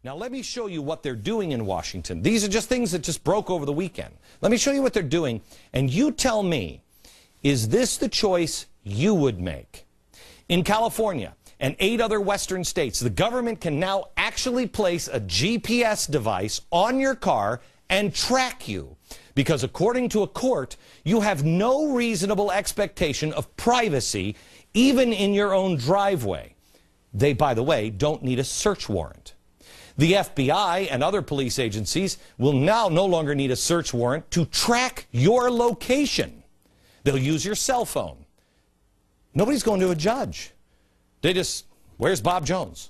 Now let me show you what they're doing in Washington. These are just things that just broke over the weekend. Let me show you what they're doing, and you tell me, is this the choice you would make? In California and 8 other western states, the government can now actually place a GPS device on your car and track you, because according to a court, you have no reasonable expectation of privacy even in your own driveway. They, by the way, don't need a search warrant. The FBI and other police agencies will now no longer need a search warrant to track your location. They'll use your cell phone. Nobody's going to a judge. They just, where's Bob Jones?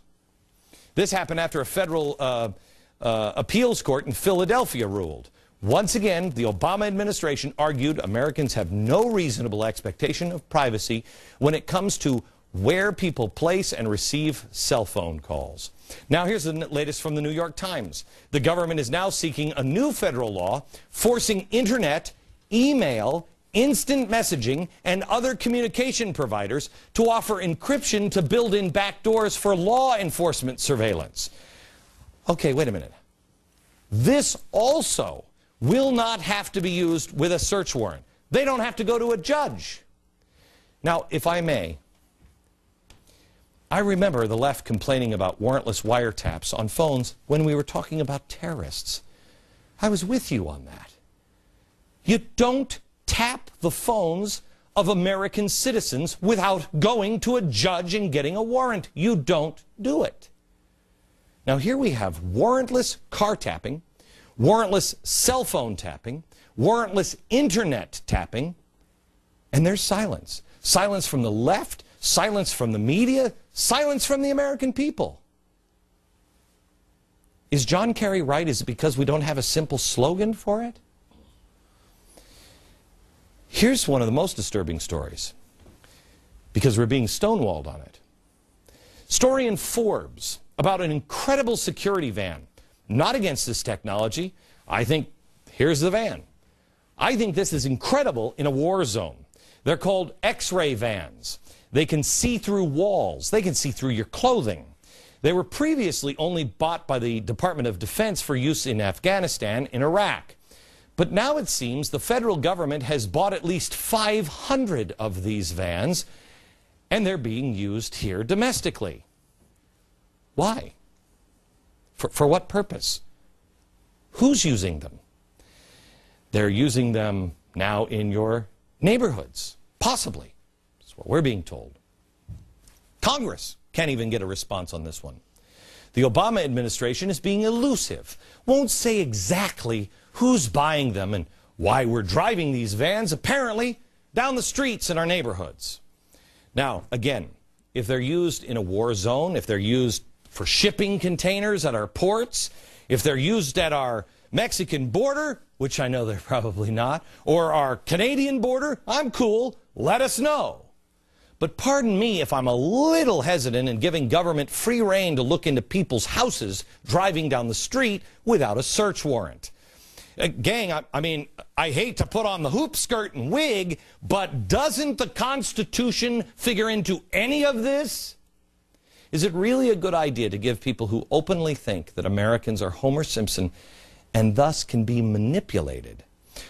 This happened after a federal appeals court in Philadelphia ruled. Once again, the Obama administration argued Americans have no reasonable expectation of privacy when it comes to where people place and receive cell phone calls. Now here's the latest from the New York Times. The government is now seeking a new federal law forcing internet, email, instant messaging, and other communication providers to offer encryption to build in backdoors for law enforcement surveillance. Okay, wait a minute. This also will not have to be used with a search warrant. They don't have to go to a judge. Now, if I may, I remember the left complaining about warrantless wiretaps on phones when we were talking about terrorists. I was with you on that. You don't tap the phones of American citizens without going to a judge and getting a warrant. You don't do it. Now here we have warrantless car tapping, warrantless cell phone tapping, warrantless internet tapping, and there's silence. Silence from the left, silence from the media, silence from the American people. Is John Kerry right? Is it because we don't have a simple slogan for it? Here's one of the most disturbing stories, because we're being stonewalled on it. Story in Forbes about an incredible security van. Not against this technology. I think, here's the van. I think this is incredible in a war zone. They're called X-ray vans. They can see through walls. They can see through your clothing. They were previously only bought by the Department of Defense for use in Afghanistan and Iraq. But now it seems the federal government has bought at least 500 of these vans, and they're being used here domestically. Why? For what purpose? Who's using them? They're using them now in your neighborhoods, possibly. That's what we're being told. Congress can't even get a response on this one. The Obama administration is being elusive, won't say exactly who's buying them and why we're driving these vans, apparently, down the streets in our neighborhoods. Now, again, if they're used in a war zone, if they're used for shipping containers at our ports, if they're used at our Mexican border, which I know they're probably not, or our Canadian border, I'm cool, let us know. But pardon me if I'm a little hesitant in giving government free rein to look into people's houses driving down the street without a search warrant. Gang, I mean, I hate to put on the hoop skirt and wig, but doesn't the Constitution figure into any of this? Is it really a good idea to give people who openly think that Americans are Homer Simpson and thus can be manipulated,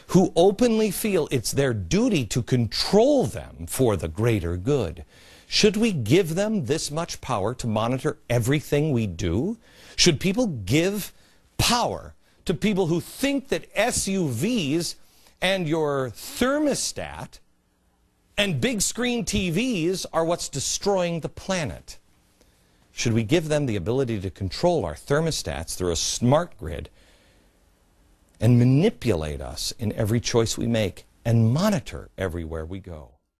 who openly feel it's their duty to control them for the greater good? Should we give them this much power to monitor everything we do? Should people give power to people who think that SUVs and your thermostat and big screen TVs are what's destroying the planet? Should we give them the ability to control our thermostats through a smart grid and manipulate us in every choice we make and monitor everywhere we go?